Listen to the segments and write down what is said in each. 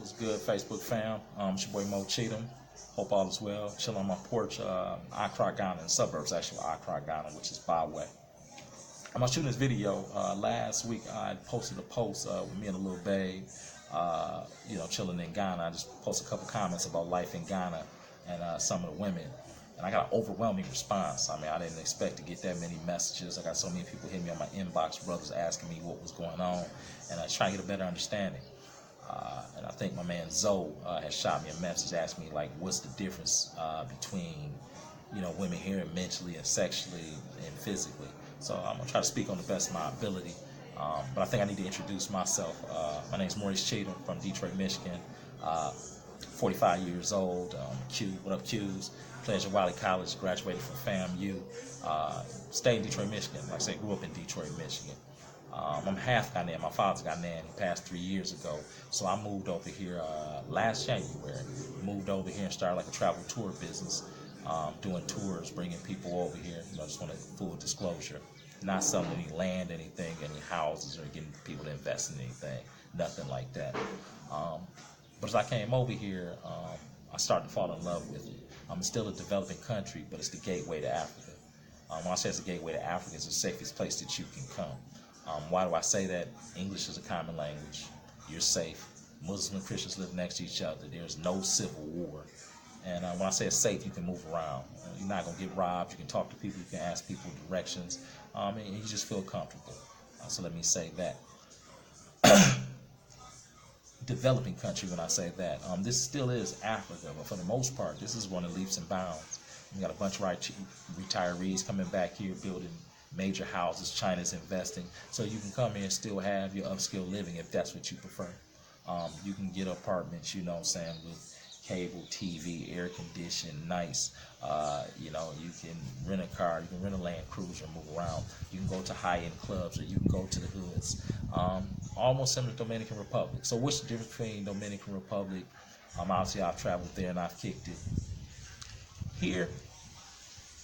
What's good, Facebook fam? It's your boy Mo Cheatham. Hope all is well. Chilling on my porch, Accra, Ghana, in the suburbs, actually, Accra, Ghana, which is Byway. I'm shooting this video. Last week, I posted a post with me and a little babe, chilling in Ghana. I just posted a couple comments about life in Ghana and some of the women. And I got an overwhelming response. I mean, I didn't expect to get that many messages. I got so many people hitting me on my inbox, brothers asking me what was going on, and I was trying to get a better understanding. And I think my man Zoe has shot me a message, asking me, like, what's the difference between, women here mentally and sexually and physically. So I'm going to try to speak on the best of my ability. But I think I need to introduce myself. My name is Maurice Cheatham from Detroit, Michigan. 45 years old. Q, what up, Qs? Pledge of Wiley College, graduated from FAMU. Stayed in Detroit, Michigan. Like I said, grew up in Detroit, Michigan. I'm half Ghanaian. My father's Ghanaian. He passed 3 years ago. So I moved over here last January. Moved over here and started like a travel tour business, doing tours, bringing people over here. Just want to full disclosure. Not selling any land, anything, any houses, or getting people to invest in anything. Nothing like that. But as I came over here, I started to fall in love with it. It's still a developing country, but it's the gateway to Africa. When I say it's the gateway to Africa, it's the safest place that you can come. Why do I say that? English is a common language. You're safe. Muslims and Christians live next to each other. There's no civil war. And when I say it's safe, you can move around. You're not going to get robbed. You can talk to people. You can ask people directions. And you just feel comfortable. So let me say that. Developing country, when I say that. This still is Africa, but for the most part, this is running leaps and bounds. You got a bunch of retirees coming back here building major houses. China's investing. So you can come here and still have your upscale living if that's what you prefer. You can get apartments, with cable TV, air conditioned, nice. You can rent a car, you can rent a Land Cruiser, move around. You can go to high-end clubs, or you can go to the hoods. Almost similar to Dominican Republic. So what's the difference between Dominican Republic? Obviously, I've traveled there and I've kicked it. Here,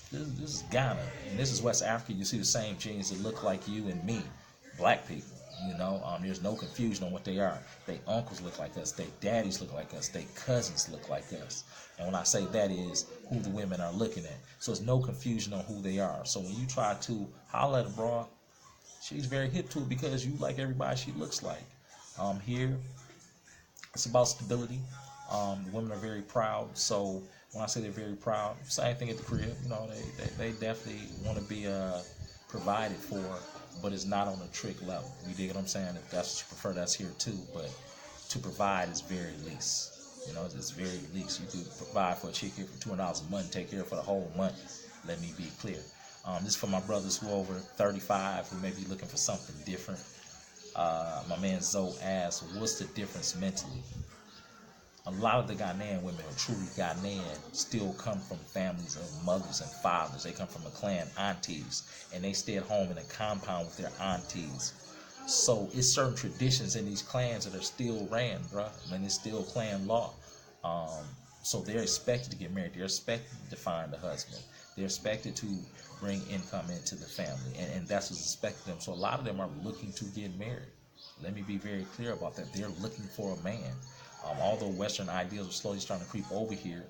this is Ghana, and this is West Africa. You see the same genes that look like you and me, black people. There's no confusion on what they are. They uncles look like us. They daddies look like us. They cousins look like us. And when I say that is who the women are looking at. So there's no confusion on who they are. So when you try to holler at a broad, she's very hip to it because you like everybody she looks like. Here, it's about stability. The women are very proud. So when I say they're very proud, same thing at the crib. They definitely want to be provided for, but it's not on a trick level. You dig what I'm saying? If that's what you prefer, that's here too. But to provide is very least. It's very least. You could provide for a chick here for $200 a month, take care of for the whole month. Let me be clear. This is for my brothers who are over 35 who may be looking for something different. My man Zoe asked, what's the difference mentally? A lot of the Ghanaian women are truly Ghanaian, still come from families of mothers and fathers. They come from a clan, aunties, and they stay at home in a compound with their aunties. So it's certain traditions in these clans that are still ran, bruh. It's still clan law. So they're expected to get married. They're expected to find a husband. They're expected to bring income into the family, and that's what's expected of them. So a lot of them are looking to get married. Let me be very clear about that. They're looking for a man. Although Western ideals are slowly starting to creep over here,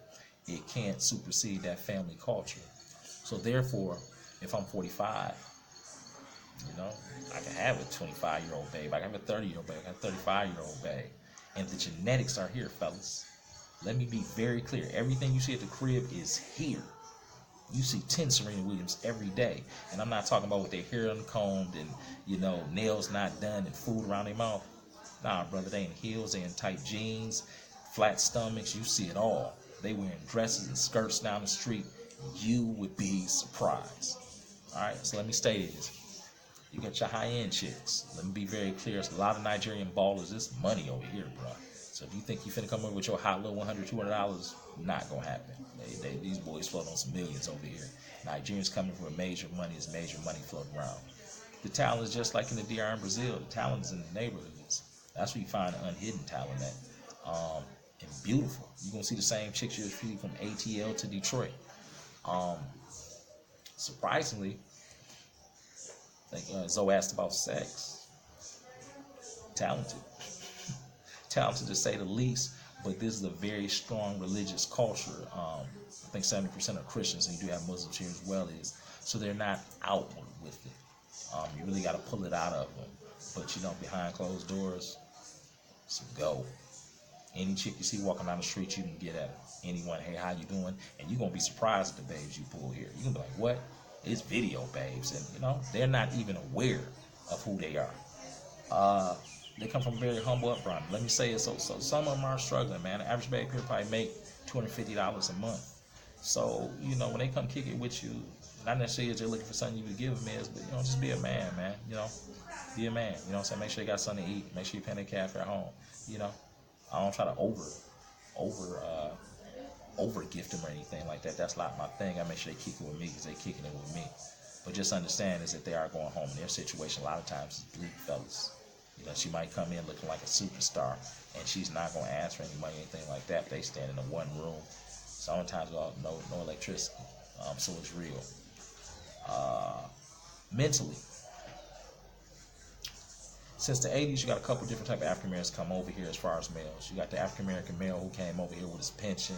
it can't supersede that family culture. So therefore, if I'm 45, I can have a 25-year-old babe. I can have a 30-year-old babe. I can have a 35-year-old babe. And the genetics are here, fellas. Let me be very clear. Everything you see at the crib is here. You see 10 Serena Williams every day. And I'm not talking about with their hair uncombed and, nails not done and food around their mouth. Nah, brother, they in heels, they in tight jeans, flat stomachs. You see it all. They wearing dresses and skirts down the street. You would be surprised. All right, so let me state this. You got your high-end chicks. Let me be very clear. There's a lot of Nigerian ballers. There's money over here, bro. So if you think you finna come over with your hot little $100, $200, not gonna happen. These boys float on some millions over here. Nigerians coming for major money. Is major money floating around. The talent is just like in the DR in Brazil. The talent is in the neighborhoods. That's where you find the unhidden talent at. And beautiful. You're going to see the same chicks you're treating from ATL to Detroit. Surprisingly, like Zoe asked about sex. Talented. talented to say the least, but this is a very strong religious culture. I think 70% are Christians, and you do have Muslims here as well. So they're not outward with it. You really got to pull it out of them. But you know, behind closed doors, so go. Any chick you see walking down the street, you can get at her. Anyone, hey, how you doing? And you're gonna be surprised at the babes you pull here. You're gonna be like, what? It's video babes, and you know they're not even aware of who they are. They come from a very humble upbringing. Let me say it. So some of them are struggling, man. The average babe here probably make $250 a month. So you know when they come kick it with you, not necessarily they're looking for something you would give them is, but you know just be a man, man. You know, be a man. You know what I'm saying? Make sure they got something to eat. Make sure you pay their cafe at home. You know, I don't try to over gift them or anything like that. That's not my thing. I make sure they kick it with me because they kicking it with me. But just understand is that they are going home in their situation. A lot of times it's bleak fellas. You know, she might come in looking like a superstar and she's not going to ask for any money or anything like that. They stand in a one room. Sometimes no electricity. So it's real. Mentally. Since the 80s, you got a couple different type of African Americans come over here as far as males. You got the African American male who came over here with his pension,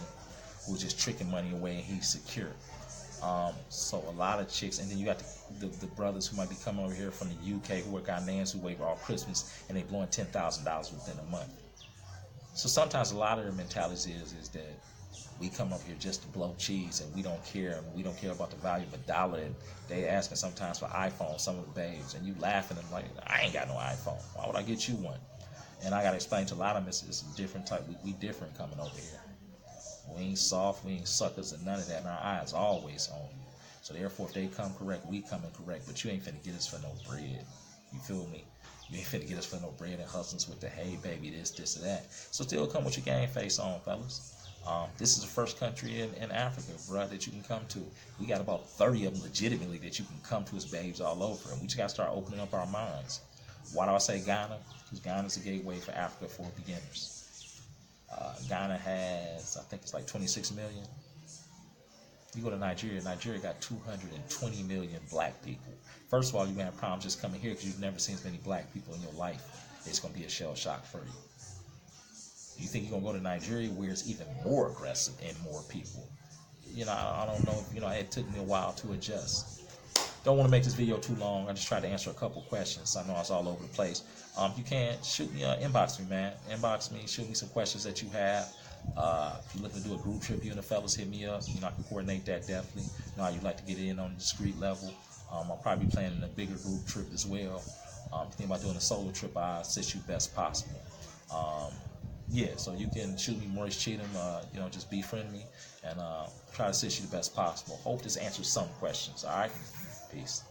who was just tricking money away and he's secure. So a lot of chicks, and then you got the brothers who might be coming over here from the UK who are Ghanaians who wait for all Christmas and they blowing $10,000 within a month. So sometimes a lot of their mentality is that we come up here just to blow cheese and we don't care, and we don't care about the value of a dollar. And they asking sometimes for iPhones, some of the babes, and you laughing and like, I ain't got no iPhone. Why would I get you one? And I gotta explain to a lot of them it's a different type. We different coming over here. We ain't soft, we ain't suckers, and none of that. And our eyes always on you. So therefore, if they come correct, we coming correct. But you ain't finna get us for no bread. You feel me? You ain't finna get us for no bread and hustles with the hey baby this or that. So still come with your game face on, fellas. This is the first country in Africa, bro, that you can come to. We got about 30 of them legitimately that you can come to as babes all over, and we just got to start opening up our minds. Why do I say Ghana? Because Ghana is a gateway for Africa for beginners. Ghana has, I think it's like 26 million. You go to Nigeria, Nigeria got 220 million black people. First of all, you're going to have problems just coming here because you've never seen as many black people in your life. It's going to be a shell shock for you. You think you're going to go to Nigeria where it's even more aggressive and more people. You know, I don't know. You know, it took me a while to adjust. Don't want to make this video too long. I just tried to answer a couple questions. I know I was all over the place. If you can, shoot me, inbox me, man. Inbox me, shoot me some questions that you have. If you're looking to do a group trip, you and the fellas hit me up. You know, I can coordinate that definitely. You know how you like to get in on a discreet level. I'll probably be planning a bigger group trip as well. Thinking about doing a solo trip, I'll assist you best possible. Yeah, so you can shoot me Maurice Cheatham, you know, just befriend me and try to assist you the best possible. Hope this answers some questions, all right? Peace.